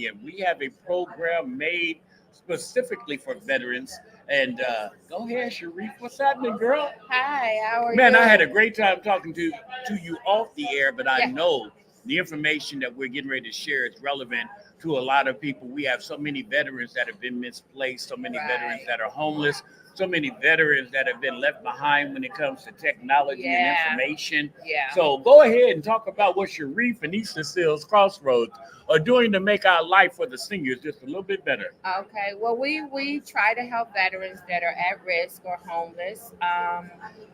Caribbean. We have a program made specifically for veterans. And go ahead, Sharif. What's happening, girl? Hi, how are Man, I had a you? great time talking to you off the air, but I Yeah, know the information that we're getting ready to share is relevant to a lot of people. We have so many veterans that have been misplaced, so many veterans right. that are homeless, so many veterans that have been left behind when it comes to technology and Yeah, information. yeah. So go ahead and talk about what Sharif and Eastern Seals Crossroads are doing to make our life for the seniors just a little bit better. Okay. Well, we try to help veterans that are at risk or homeless.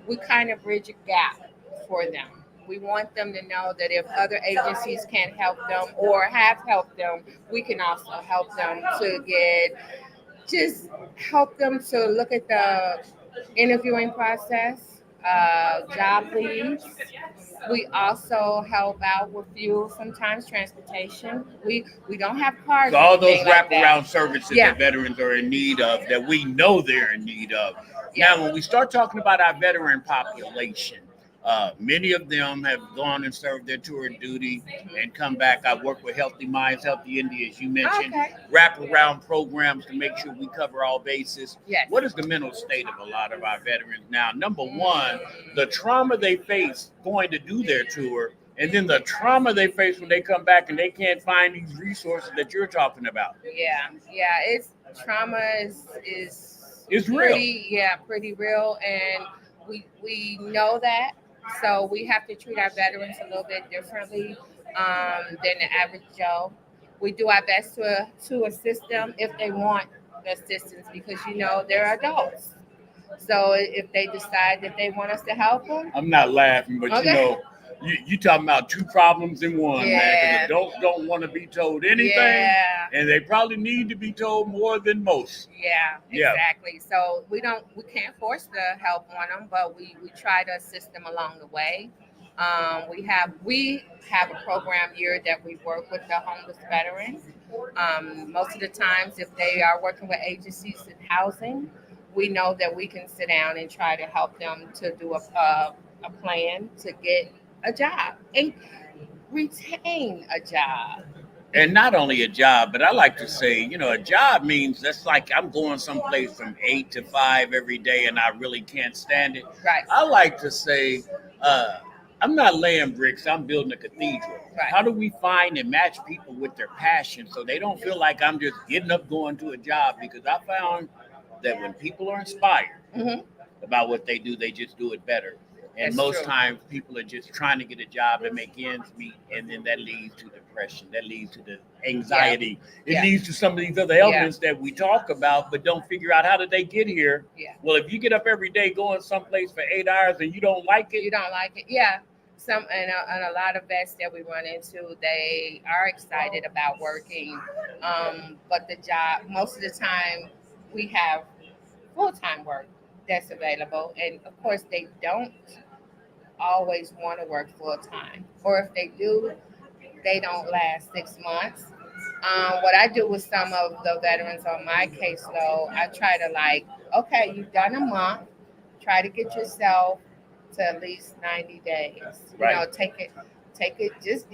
We kind of bridge a gap for them. We want them to know that if other agencies can't help them or have helped them, we can also help them to just help them to look at the interviewing process, job leads. We also help out with fuel, sometimes transportation. We don't have cars So or all those anything like that. wraparound services Yeah, that veterans are in need of, that we know they're in need of. yeah. Now, when we start talking about our veteran population, many of them have gone and served their tour of duty and come back. I work with Healthy Minds, Healthy India, as you mentioned, Okay. wraparound programs to make sure we cover all bases. Yes. What is the mental state of a lot of our veterans now? Number one, Mm, the trauma they face going to do their tour, and then the trauma they face when they come back and they can't find these resources that you're talking about. yeah, yeah. It's trauma is It's real. pretty real, and we know that. So we have to treat our veterans a little bit differently than the average Joe. We do our best to assist them if they want the assistance because they're adults. So if they decide that they want us to help them, I'm not laughing, but okay. you talking about two problems in one, man. Because Yeah, adults don't want to be told anything, yeah. and they probably need to be told more than most. Yeah, Yeah. exactly. So we can't force the help on them, but we try to assist them along the way. We have a program here that we work with the homeless veterans. Most of the times, if they are working with agencies in housing, we know that we can sit down and try to help them to do a plan to get a job and retain a job. And not only a job, but I like to say, a job means that's like I'm going someplace from 8 to 5 every day, and I really can't stand it. Right, I like to say, uh, I'm not laying bricks, I'm building a cathedral. right. How do we find and match people with their passion so they don't feel like I'm just getting up going to a job? Because I found that when people are inspired Hmm. about what they do, they just do it better. And That's most true. times people are just trying to get a job to make ends meet, and then that leads to depression, that leads to the Yeah, anxiety, it yeah, leads to some of these other yeah, elements that we talk about but don't figure out how did they get here. yeah. Well, if you get up every day going someplace for 8 hours and you don't like it, You don't like it? Yeah. And a lot of vets that we run into, they are excited about working, but the job most of the time we have full time work that's available, and of course they don't always want to work full time, or if they do, they don't last 6 months. What I do with some of the veterans on my caseload, I try to okay, you've done a month, try to get yourself to at least 90 days. right, Take it, just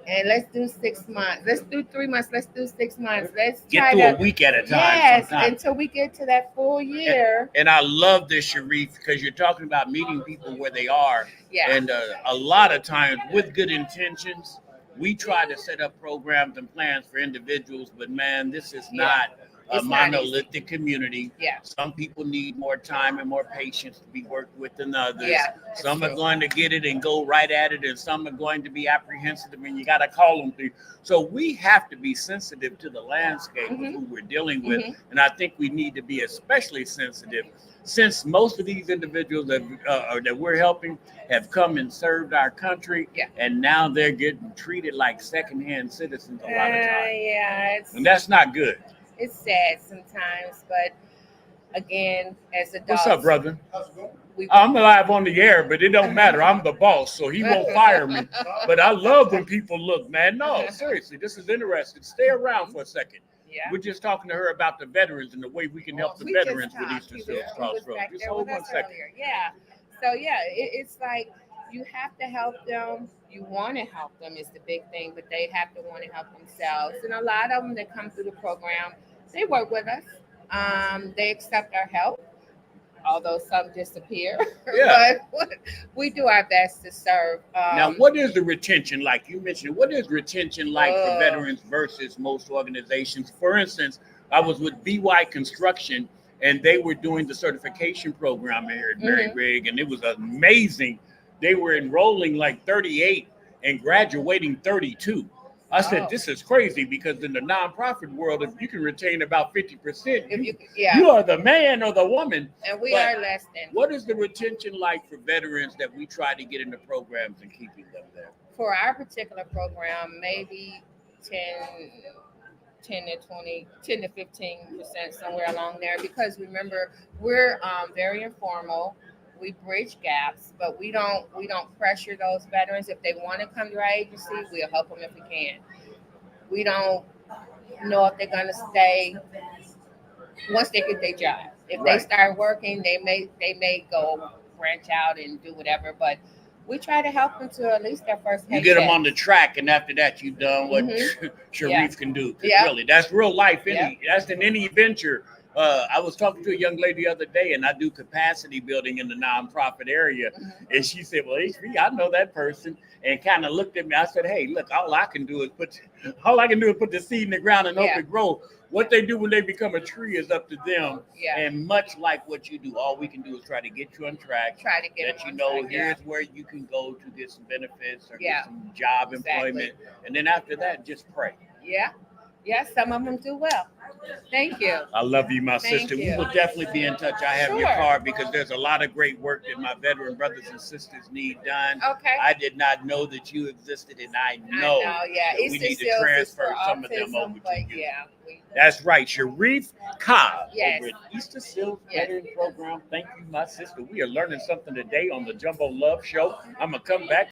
and let's do 6 months. Let's do 3 months. Let's do 6 months. Let's get try through a to, week at a time yes, sometimes. until we get to that full And, year. and I love this, Sharif, because you're talking about meeting people where they are. Yeah. And a lot of times, with good intentions, we try to set up programs and plans for individuals. But man, this is Yeah. not a It's not easy. monolithic community. Yeah. Some people need more time and more patience to be worked with than others. Yeah. That's Some are true. going to get it and go right at it, and some are going to be apprehensive, and you got to call them through. So we have to be sensitive to the landscape of Hmm. who we're dealing with, Hmm. and I think we need to be especially sensitive since most of these individuals that we're helping have come and served our country, Yeah. and now they're getting treated like secondhand citizens a lot of times, Yeah. and that's not good. It's sad sometimes, but again, as What's up, adults, brother? we I'm live on the air, but it don't matter. I'm the boss, so he won't fire me. But I love when people look, man. No, seriously, this is interesting. Stay around for a second. yeah. We're just talking to her about the veterans and the way we can help the We just veterans with talked. Eastern He Seals was Crossroads. back Just there hold with one us second. earlier. Yeah. So yeah, it's like you have to help them. You want to help them is the big thing, but they have to want to help themselves. And a lot of them that come through the program, they work with us. They accept our help, although some disappear. Yeah. But we do our best to serve. Now, what is the retention like? You mentioned, what is retention like for Uh, veterans versus most organizations? For instance, I was with BY Construction, and they were doing the certification program here at Mary Mhm. Gregg, and it was amazing. They were enrolling like 38 and graduating 32. I said, Oh. this is crazy, because in the nonprofit world, if you can retain about 50%, if you, yeah, you are the man or the woman. and we but are less than. What is the retention like for veterans that we try to get into programs and keeping them there? For our particular program, maybe 10 to 20, 10 to 15%, somewhere along there. Because remember, we're very informal. We bridge gaps, but we don't pressure those veterans. If they want to come to our agency, we'll help them if we can. We don't know if they're gonna stay once they get their job. If they Right. start working, they may go branch out and do whatever. But we try to help them to at least their first You paycheck. get them on the track, and after that, you done what Mhm. Sharif can do. 'Cause Yeah. Really, that's real life. Yeah. That's in any venture. I was talking to a young lady the other day, and I do capacity building in the nonprofit area. Mhm. And she said, "Well, HB, I know that person," and kind of looked at me. I said, "Hey, look, all I can do is put the seed in the ground and hope Yeah. it grow. What they do when they become a tree is up to them." Yeah. And much like what you do, all we can do is try to get you on track. Try to get Let them you on know track, yeah. here's where you can go to get some benefits or Yeah. get some job Exactly. employment, and then after that, just pray. Yeah. Yeah, some of them do well. Thank you. I love you, my Thank sister. We you. will definitely be in touch. I have your Sure. card, because there's a lot of great work that my veteran brothers and sisters need done. Okay. I did not know that you existed, and I I know know, that yeah. we Easter need to seals is transfer for some of them autism, over to but you. yeah. That's right, Sharif Cobb Yes. over at Easter Seals Yes. Veteran Program. Thank you, my sister. We are learning something today on the Jumbo Love Show. I'm gonna come back.